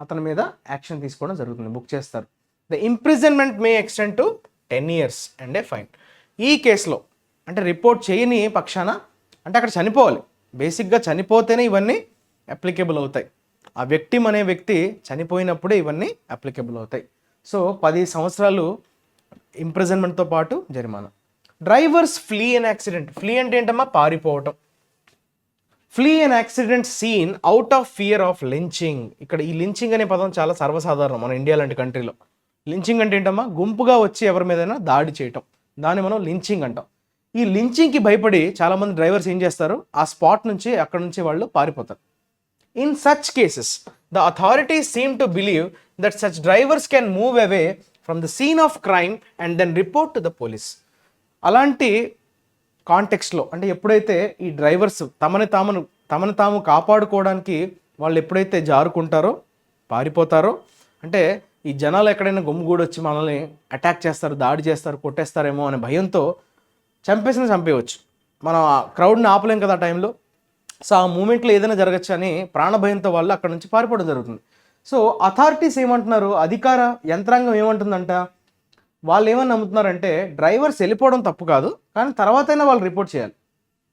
అతని మీద యాక్షన్ తీసుకోవడం జరుగుతుంది, బుక్ చేస్తారు. The imprisonment May extend to 10 years and A fine. ఈ కేసులో అంటే రిపోర్ట్ చేయని పక్షాన, అంటే అక్కడ చనిపోవాలి, బేసిక్గా చనిపోతేనే ఇవన్నీ అప్లికేబుల్ అవుతాయి. ఆ వ్యక్తిమ్ అనే వ్యక్తి చనిపోయినప్పుడే ఇవన్నీ అప్లికేబుల్ అవుతాయి. సో 10 సంవత్సరాలు ఇంప్రిజన్మెంట్తో పాటు జరిమానా. Drivers flee an accident. Flee అంటే ఏంటమ్మా, పారిపోవటం. Flee an accident scene out of fear of lynching. ఇక్కడ ఈ లించింగ్ అనే పదం చాలా సర్వసాధారణం మన ఇండియా లాంటి కంట్రీలో. లించింగ్ అంటే ఏంటమ్మా, గుంపుగా వచ్చి ఎవరి మీదైనా దాడి చేయటం, దాన్ని మనం లించింగ్ అంటాం. ఈ లించింగ్కి భయపడి చాలామంది డ్రైవర్స్ ఏం చేస్తారు, ఆ స్పాట్ నుంచి అక్కడ నుంచి వాళ్ళు పారిపోతారు. In such cases the authorities seem to believe that such drivers can move away from the scene of crime and then report to the police. అలాంటి కాంటెక్స్ట్లో, అంటే ఎప్పుడైతే ఈ డ్రైవర్స్ తమను తాము కాపాడుకోవడానికి వాళ్ళు ఎప్పుడైతే జారుకుంటారో, పారిపోతారో, అంటే ఈ జనాలు ఎక్కడైనా గుమ్మిగూడి వచ్చి మనల్ని అటాక్ చేస్తారు, దాడి చేస్తారు, కొట్టేస్తారేమో అనే భయంతో చంపేయవచ్చు. మనం ఆ క్రౌడ్ని ఆపలేం కదా ఆ టైంలో. సో ఆ మూమెంట్లో ఏదైనా జరగచ్చు అని ప్రాణభయంతో వాళ్ళు అక్కడ నుంచి పారిపోవడం జరుగుతుంది. సో అథారిటీస్ ఏమంటున్నారు, అధికార యంత్రాంగం ఏమంటుందంట, వాళ్ళు ఏమని నమ్ముతున్నారంటే డ్రైవర్స్ వెళ్ళిపోవడం తప్పు కాదు, కానీ తర్వాతైనా వాళ్ళు రిపోర్ట్ చేయాలి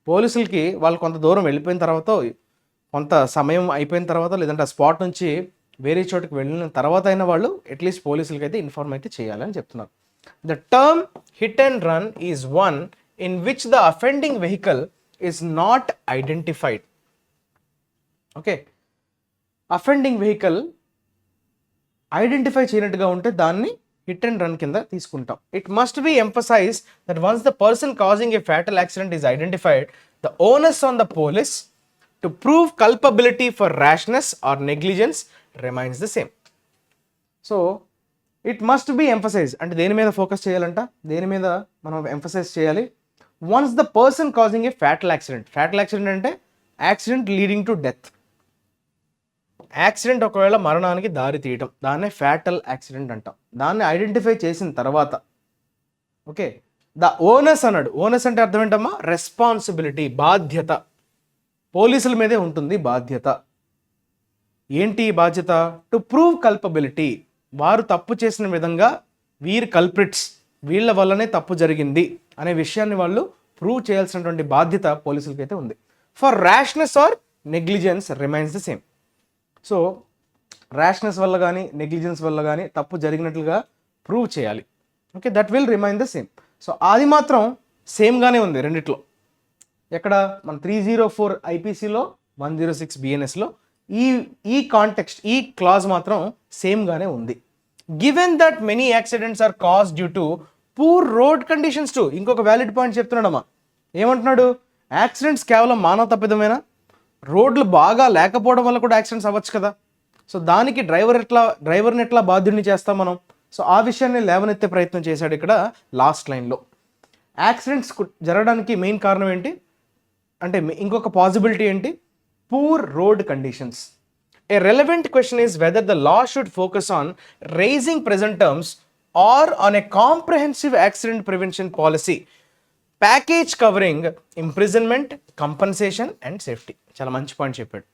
పోలీసులకి. వాళ్ళు కొంత దూరం వెళ్ళిపోయిన తర్వాత, కొంత సమయం అయిపోయిన తర్వాత, లేదంటే ఆ స్పాట్ నుంచి వేరే చోటుకి వెళ్ళిన తర్వాత అయినా వాళ్ళు అట్లీస్ట్ పోలీసులకి అయితే ఇన్ఫార్మ్ అయితే చేయాలని చెప్తున్నారు. The term hit and run is one in which the offending vehicle is not identified. Okay, offending vehicle identify చేయనట్టుగా ఉంటే దాన్ని హిట్ అండ్ రన్ కింద తీసుకుంటాం. It must be emphasize that once the person causing a fatal accident is identified, the onus on the police to prove culpability for rashness or negligence remains the same. So it must be emphasize అంటే దేని మీద focus చేయాలంట, దేని మీద మనం emphasize చేయాలి? Once the person causing a fatal accident. Fatal accident అంటే accident leading to death. Accident ఒకవేళ మరణానికి దారి తీయటం, దాన్నే ఫ్యాటల్ యాక్సిడెంట్ అంటాం. దాన్ని ఐడెంటిఫై చేసిన తర్వాత ఓకే ద ఓనస్ అన్నాడు. ఓనస్ అంటే అర్థం ఏంటమ్మా? రెస్పాన్సిబిలిటీ, బాధ్యత. పోలీసుల మీదే ఉంటుంది బాధ్యత. ఏంటి బాధ్యత? To prove culpability. వారు తప్పు చేసిన విధంగా వీరు కల్ప్రిట్స్, వీళ్ళ వల్లనే తప్పు జరిగింది అనే విషయాన్ని వాళ్ళు ప్రూవ్ చేయాల్సినటువంటి బాధ్యత పోలీసులకైతే ఉంది. For rashness or negligence remains the same. So rashness వల్ల కానీ నెగ్లిజెన్స్ వల్ల కానీ తప్పు జరిగినట్లుగా ప్రూవ్ చేయాలి. Okay, that will remain the same. So అది మాత్రం సేమ్గానే ఉంది రెండిట్లో. ఎక్కడ? మన 304 ఐపీసీలో, 106 బిఎన్ఎస్లో ఈ కాంటెక్స్ట్, ఈ క్లాజ్ మాత్రం సేమ్గానే ఉంది. Given that many accidents are cause due to poor road conditions too. ఇంకొక వ్యాలిడ్ పాయింట్ చెప్తున్నాడమ్మా. ఏమంటున్నాడు? యాక్సిడెంట్స్ కేవలం మానవ తప్పిదమేనా? రోడ్లు బాగా లేకపోవడం వల్ల కూడా యాక్సిడెంట్స్ అవ్వచ్చు కదా. సో దానికి డ్రైవర్ని ఎట్లా బాధ్యుడిని చేస్తాం మనం? సో ఆ విషయాన్ని లేవనెత్తే ప్రయత్నం చేశాడు ఇక్కడ లాస్ట్ లైన్లో. యాక్సిడెంట్స్ జరగడానికి మెయిన్ కారణం ఏంటి అంటే, ఇంకొక పాసిబిలిటీ ఏంటి? Poor road conditions. A relevant question is whether the law should focus on raising present terms or on a comprehensive accident prevention policy package covering imprisonment, compensation and safety. చాలా మంచి point చెప్పాడు.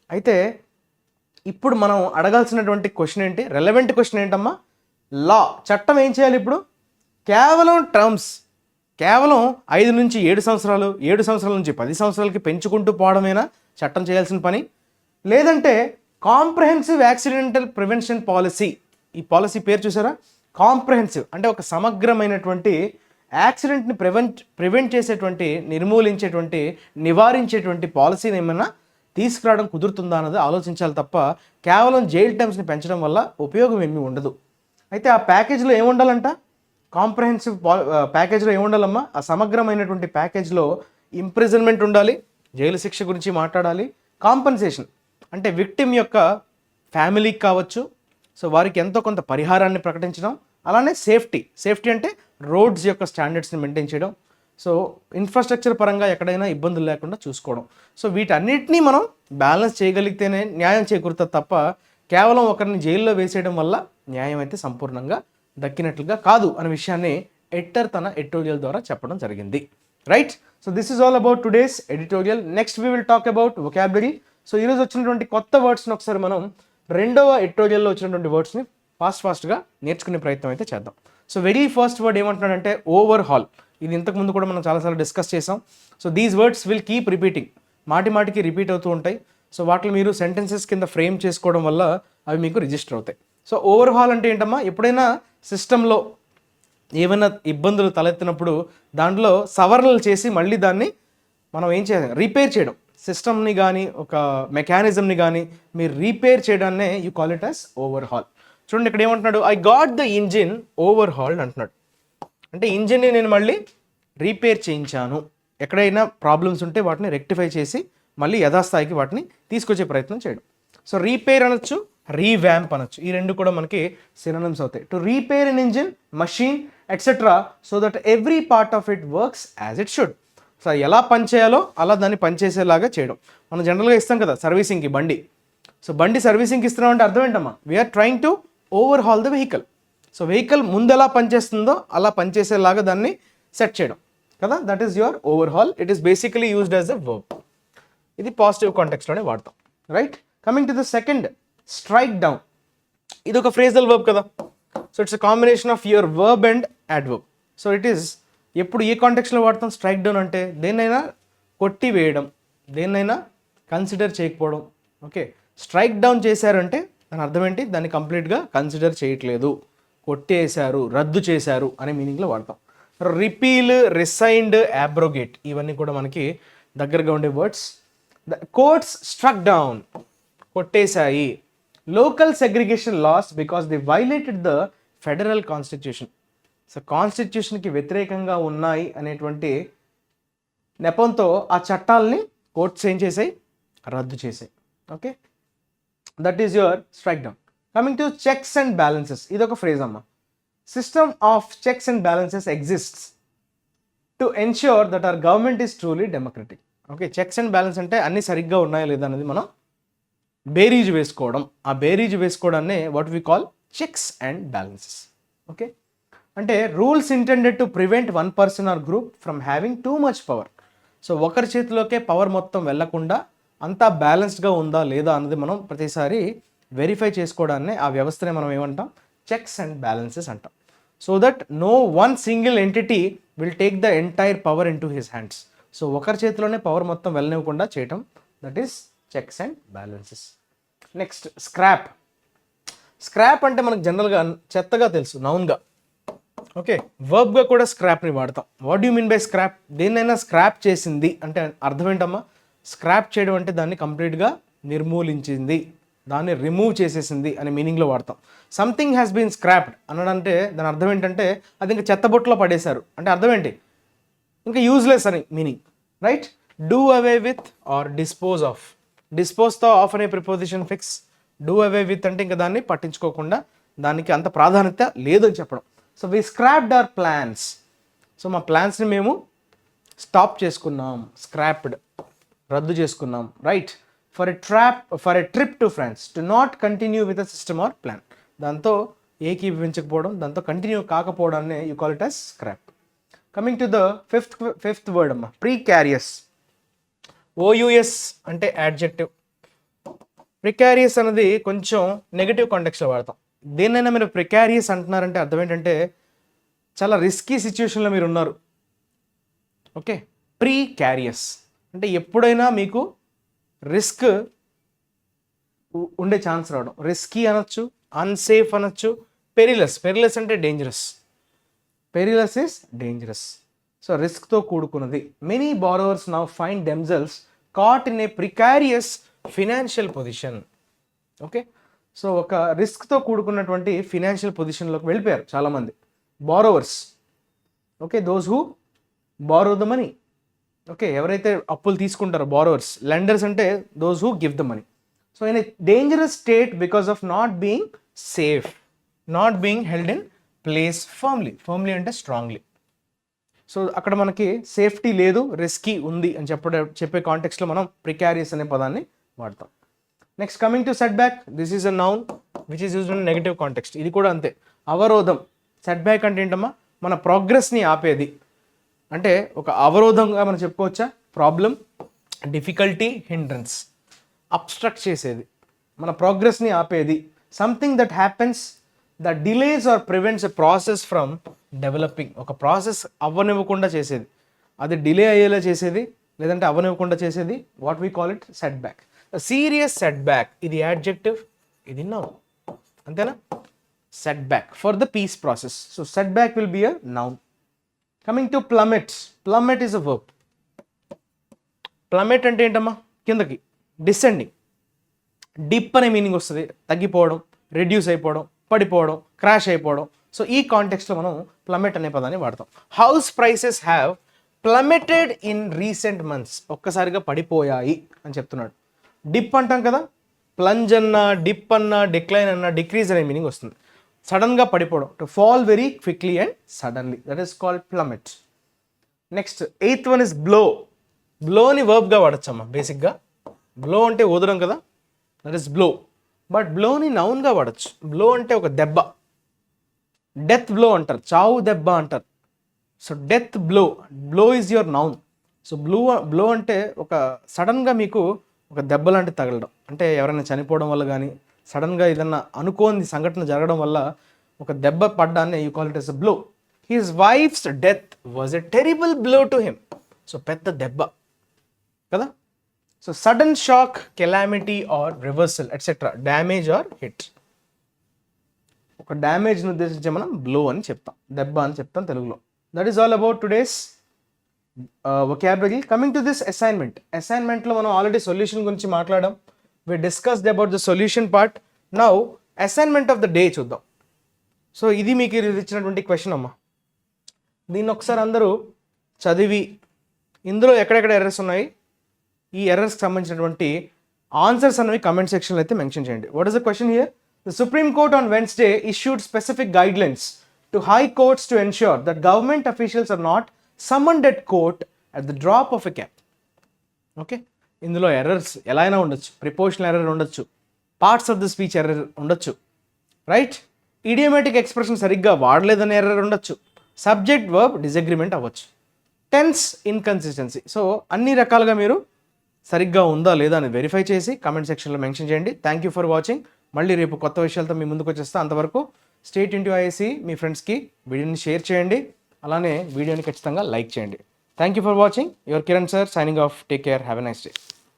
అయితే ఇప్పుడు మనం అడగాల్సినటువంటి question ఏంటి? Relevant question ఏంటమ్మా? Law, చట్టం ఏం చేయాలి ఇప్పుడు? కేవలం టర్మ్స్, కేవలం 5 నుంచి 7 సంవత్సరాలు, 7 సంవత్సరాల నుంచి 10 సంవత్సరాలకి పెంచుకుంటూ పోవడమేనా చట్టం చేయాల్సిన పని? లేదంటే కాంప్రహెన్సివ్ యాక్సిడెంటల్ ప్రివెన్షన్ పాలసీ, ఈ పాలసీ పేరు చూసారా? కాంప్రహెన్సివ్ అంటే ఒక సమగ్రమైనటువంటి యాక్సిడెంట్ని ప్రివెంట్ చేసేటువంటి, నిర్మూలించేటువంటి, నివారించేటువంటి పాలసీని ఏమైనా తీసుకురావడం కుదురుతుందా అన్నది ఆలోచించాలి తప్ప కేవలం జైల్ టర్మ్స్ని పెంచడం వల్ల ఉపయోగం ఏమీ ఉండదు. అయితే ఆ ప్యాకేజ్లో ఏముండాలంట? కాంప్రహెన్సివ్ ప్యాకేజ్లో ఏముండాలమ్మా? ఆ సమగ్రమైనటువంటి ప్యాకేజ్లో ఇంప్రిజన్మెంట్ ఉండాలి, జైలు శిక్ష గురించి మాట్లాడాలి, కాంపన్సేషన్ అంటే విక్టిమ్ యొక్క ఫ్యామిలీకి కావచ్చు, సో వారికి ఎంతో కొంత పరిహారాన్ని ప్రకటించడం, అలానే సేఫ్టీ అంటే రోడ్స్ యొక్క స్టాండర్డ్స్ని మెయింటైన్ చేయడం, సో ఇన్ఫ్రాస్ట్రక్చర్ పరంగా ఎక్కడైనా ఇబ్బందులు లేకుండా చూసుకోవడం. సో వీటన్నిటినీ మనం బ్యాలెన్స్ చేయగలిగితేనే న్యాయం చేకూరుతుంది తప్ప కేవలం ఒకరిని జైల్లో వేసేయడం వల్ల న్యాయం అయితే సంపూర్ణంగా దక్కినట్లుగా కాదు అనే విషయాన్ని ఎడిటర్ తన ఎడిటోరియల్ ద్వారా చెప్పడం జరిగింది. Right, so this is all about today's editorial. Next we will talk about vocabulary. So ఈరోజు వచ్చినటువంటి కొత్త వర్డ్స్ని ఒకసారి మనం రెండవ ఎడిటోరియల్లో వచ్చినటువంటి వర్డ్స్ని ఫాస్ట్గా నేర్చుకునే ప్రయత్నం అయితే చేద్దాం. సో వెరీ ఫస్ట్ వర్డ్ ఏమంటున్నాడంటే ఓవర్ హాల్. ఇది ఇంతకుముందు కూడా మనం చాలాసార్లు డిస్కస్ చేసాం. So these words will keep repeating, మాటికి రిపీట్ అవుతూ ఉంటాయి. సో వాటిని మీరు సెంటెన్సెస్ కింద ఫ్రేమ్ చేసుకోవడం వల్ల అవి మీకు రిజిస్టర్ అవుతాయి. సో ఓవర్ హాల్ అంటే ఏంటమ్మా? ఎప్పుడైనా సిస్టంలో ఏమైనా ఇబ్బందులు తలెత్తినప్పుడు దాంట్లో సవరణలు చేసి మళ్ళీ దాన్ని మనం ఏం చేయాలి? రిపేర్ చేయడం. సిస్టమ్ని కానీ ఒక మెకానిజంని కానీ మీరు రిపేర్ చేయడాన్నే you call it as overhaul. చూడండి ఇక్కడ ఏమంటున్నాడు? I got the engine overhauled అంటున్నాడు. అంటే ఇంజిన్ని నేను మళ్ళీ రీపేర్ చేయించాను. ఎక్కడైనా ప్రాబ్లమ్స్ ఉంటే వాటిని రెక్టిఫై చేసి మళ్ళీ యథాస్థాయికి వాటిని తీసుకొచ్చే ప్రయత్నం చేయడం. సో రీపేర్ అనొచ్చు, రీవ్యాంప్ అనొచ్చు. ఈ రెండు కూడా మనకి సినోనిమ్స్ అవుతాయి. To repair an engine, machine etcetera so that every part of it works as it should. So ఎలా పనిచేయాలో అలా దాన్ని పనిచేసేలాగా చేయడం. మనం జనరల్గా ఇస్తాం కదా సర్వీసింగ్కి బండి. సో బండి సర్వీసింగ్కి ఇస్తున్నాం అంటే అర్థం ఏంటమ్మా? We are trying to overhaul the vehicle. So vehicle ముందు ఎలా పనిచేస్తుందో అలా పనిచేసేలాగా దాన్ని సెట్ చేయడం కదా, that is your overhaul. It is basically used as a verb. ఇది పాజిటివ్ కాంటెక్స్లోనే వాడతాం. Right, coming to the second, strike down. ఇది ఒక ఫ్రేజల్ వర్బ్ కదా. So it's a combination of your verb and adverb. So it is ఎప్పుడు ఈ కాంటెక్స్లో వాడతాం? Strike down అంటే దేన్నైనా కొట్టి వేయడం, దేన్నైనా కన్సిడర్ చేయకపోవడం. ఓకే, స్ట్రైక్ డౌన్ చేశారంటే దాని అర్థం ఏంటి? దాన్ని కంప్లీట్గా కన్సిడర్ చేయట్లేదు, కొట్టేశారు, రద్దు చేశారు అనే మీనింగ్లో వాడతాం. రిపీల్, రిసైన్డ్, అబ్రోగేట్ ఇవన్నీ కూడా మనకి దగ్గరగా ఉండే words. The courts struck down, కొట్టేశాయి. Local segregation laws because they violated the federal constitution. So కాన్స్టిట్యూషన్కి వ్యతిరేకంగా ఉన్నాయి అనేటువంటి నెపంతో ఆ చట్టాలని కోర్ట్స్ ఏం చేసాయి, రద్దు చేసాయి. Okay, that is your strike down. Coming to checks and balances, ఇది ఒక ఫ్రేజ్ అమ్మా. System of checks and balances exists to ensure that our government is truly democratic. Okay, checks and balance అంటే అన్నీ సరిగ్గా ఉన్నాయా లేదా అనేది మనం బేరీజ్ వేసుకోవడం. ఆ బేరీజ్ వేసుకోవడాన్ని what we call checks and balances. Okay, అంటే rules intended to prevent one person or group from having too much power. So ఒకరి చేతిలోకే పవర్ మొత్తం వెళ్లకుండా అంతా బ్యాలెన్స్డ్గా ఉందా లేదా అన్నది మనం ప్రతిసారి వెరిఫై చేసుకోవడాన్ని, ఆ వ్యవస్థనే మనం ఏమంటాం, చెక్స్ అండ్ బ్యాలెన్సెస్ అంటాం. So that no one single entity will take the entire power into his hands. So ఒకరి చేతిలోనే పవర్ మొత్తం వెళ్ళనివ్వకుండా చేయటం, that is checks and balances. Next scrap. Scrap అంటే మనకు జనరల్గా చెత్తగా తెలుసు, నౌన్గా. ఓకే, వర్బ్గా కూడా స్క్రాప్ని వాడతాం. What do mean by scrap? దేన్నైనా స్క్రాప్ చేసింది అంటే అర్థం ఏంటమ్మా? స్క్రాప్ చేయడం అంటే దాన్ని కంప్లీట్గా నిర్మూలించింది, దాన్ని రిమూవ్ చేసేసింది అనే మీనింగ్లో వాడతాం. సంథింగ్ హ్యాస్ బీన్ స్క్రాప్డ్ అనడంటే దాని అర్థం ఏంటంటే అది ఇంకా చెత్తబొట్టులో పడేశారు అంటే అర్థం ఏంటి, ఇంకా యూజ్లెస్ అని meaning, right? Do away with or dispose of. డిస్పోజ్తో ఆఫ్ అనే preposition fix. Do away with అంటే ఇంకా దాన్ని పట్టించుకోకుండా, దానికి అంత ప్రాధాన్యత లేదని చెప్పడం. So we scrapped our plans. So మా ప్లాన్స్ని మేము స్టాప్ చేసుకున్నాం, స్క్రాప్డ్, రద్దు చేసుకున్నాం, right? For a trip to France to not continue with a system or plan. దాంతో ఏకీభవించకపోవడం, దాంతో కంటిన్యూ కాకపోవడాన్ని you call it as scrap. Coming to the fifth word అమ్మా, ప్రీకారియస్. ఓయూఎస్ అంటే యాడ్జెక్టివ్. ప్రికారియస్ అనేది కొంచెం నెగిటివ్ కాంటెక్స్లో వాడతాం. దేన్నైనా మీరు ప్రికారియస్ అంటున్నారంటే అర్థం ఏంటంటే చాలా రిస్కీ సిచ్యువేషన్లో మీరు ఉన్నారు. ఓకే, ప్రీకారియస్ అంటే ఎప్పుడైనా మీకు రిస్క్ ఉండే ఛాన్స్ రావడం. రిస్కీ అనొచ్చు, అన్సేఫ్ అనొచ్చు, పెరిలస్. పెరిలస్ అంటే dangerous. Perilous is dangerous. So రిస్క్తో కూడుకున్నది. Many borrowers now find themselves caught in a precarious financial position. Okay, so ఒక రిస్క్తో కూడుకున్నటువంటి ఫినాన్షియల్ పొజిషన్లోకి వెళ్ళిపోయారు చాలామంది borrowers. Okay, those who borrow the money. Okay, ఎవరైతే అప్పులు తీసుకుంటారో బారోవర్స్. లెండర్స్ అంటే those who give the money. So in a dangerous state because of not being safe, not being held in place firmly. Firmly అంటే strongly. So అక్కడ మనకి safety లేదు, risky ఉంది అని చెప్పే కాంటెక్స్లో మనం ప్రికారియస్ అనే పదాన్ని వాడతాం. Next coming to set back. This is a noun which is used in negative context. ఇది కూడా అంతే, అవరోధం. సెట్ బ్యాక్ అంటే ఏంటమ్మా? మన ప్రోగ్రెస్ని ఆపేది. అంటే ఒక అవరోధంగా మనం చెప్పుకోవచ్చా? Problem, difficulty, hindrance. అబ్స్ట్రక్ట్ చేసేది, మన ప్రోగ్రెస్ని ఆపేది. Something that happens that delays or prevents a process from developing. ఒక ప్రాసెస్ అవ్వనివ్వకుండా చేసేది, అది డిలే అయ్యేలా చేసేది, లేదంటే అవ్వనివ్వకుండా చేసేది. What we call it set back. Serious set back. ఇది యాడ్జెక్టివ్, ఇది నౌన్. అంతేనా? Set back for the peace process. So set back will be a noun. Coming to plummet. Plummet is a verb. Plummet అంటే ఏంటమ్మా? కిందకి, descending. Dip అనే meaning వస్తుంది, తగ్గిపోవడం, reduce అయిపోవడం, పడిపోవడం, క్రాష్ అయిపోవడం. సో ఈ కాంటెక్స్ట్లో మనం ప్లమెట్ అనే పదాన్ని వాడతాం. House prices have plummeted in recent months. ఒక్కసారిగా పడిపోయాయి అని చెప్తున్నాడు. డిప్ అంటాం కదా, ప్లంజ్ అన్నా, డిప్ అన్నా, డిక్లైన్ అన్నా, డిక్రీజ్ అనే మీనింగ్ వస్తుంది. సడన్గా పడిపోవడం, to fall very quickly and suddenly, that is called plummet. Next eighth one is blow. బ్లోని వర్బ్గా వాడచ్చమ్మా బేసిక్గా. బ్లో అంటే ఊదడం కదా, దట్ ఈస్ బ్లో. బట్ బ్లోని నౌన్గా వాడచ్చు. బ్లో అంటే ఒక దెబ్బ. డెత్ బ్లో అంటారు, చావు దెబ్బ అంటారు. So death blow, blow is your noun. So blow అంటే ఒక సడన్గా మీకు ఒక దెబ్బ లాంటిది తగలడం, అంటే ఎవరైనా చనిపోవడం వల్ల కానీ సడన్గా ఏదన్నా అనుకోని సంఘటన జరగడం వల్ల ఒక దెబ్బ పడ్డాన్ని you call it as a blow. His wife's death was a terrible blow to him. So పెద్ద దెబ్బ కదా. So sudden shock, calamity or reversal etcetera, damage or hit. ఒక డ్యామేజ్ని ఉద్దేశించి మనం బ్లో అని చెప్తాం, దెబ్బ అని చెప్తాం తెలుగులో. That is all about today's vocabulary. Coming to this assignment. అసైన్మెంట్లో మనం ఆల్రెడీ సొల్యూషన్ గురించి మాట్లాడాం. We discussed about the solution part. Now assignment of the day చూద్దాం. సో ఇది మీకు ఇచ్చినటువంటి క్వశ్చన్ అమ్మా. దీన్ని ఒకసారి అందరూ చదివి ఇందులో ఎక్కడెక్కడ ఎర్రర్స్ ఉన్నాయి, ఈ ఎర్రర్స్కి సంబంధించినటువంటి ఆన్సర్స్ అనేవి కమెంట్ సెక్షన్లో అయితే మెన్షన్ చేయండి. What is the question here? The supreme court on Wednesday issued specific guidelines to high courts to ensure that government officials are not summoned at court at the drop of a cap. Okay, ఇందులో errors ఎలా అయినా ఉండొచ్చు, prepositional error ఉండొచ్చు, parts of the speech error ఉండొచ్చు, right? Idiomatic expression సరిగ్గా వాడలేదనే error ఉండొచ్చు, subject verb disagreement అవ్వచ్చు, టెన్స్ ఇన్కన్సిస్టెన్సీ. సో అన్ని రకాలుగా మీరు సరిగ్గా ఉందా లేదా అని వెరిఫై చేసి కమెంట్ సెక్షన్లో మెన్షన్ చేయండి. Thank you for watching. మళ్ళీ రేపు కొత్త విషయాలతో మీ ముందుకు వచ్చేస్తా. అంతవరకు స్టేట్ ఇంటూ ఐఏసీ మీ ఫ్రెండ్స్కి వీడియోని షేర్ చేయండి, అలానే వీడియోని ఖచ్చితంగా లైక్ చేయండి. Thank you for watching. Your Kiran sir signing off. Take care. Have a nice day.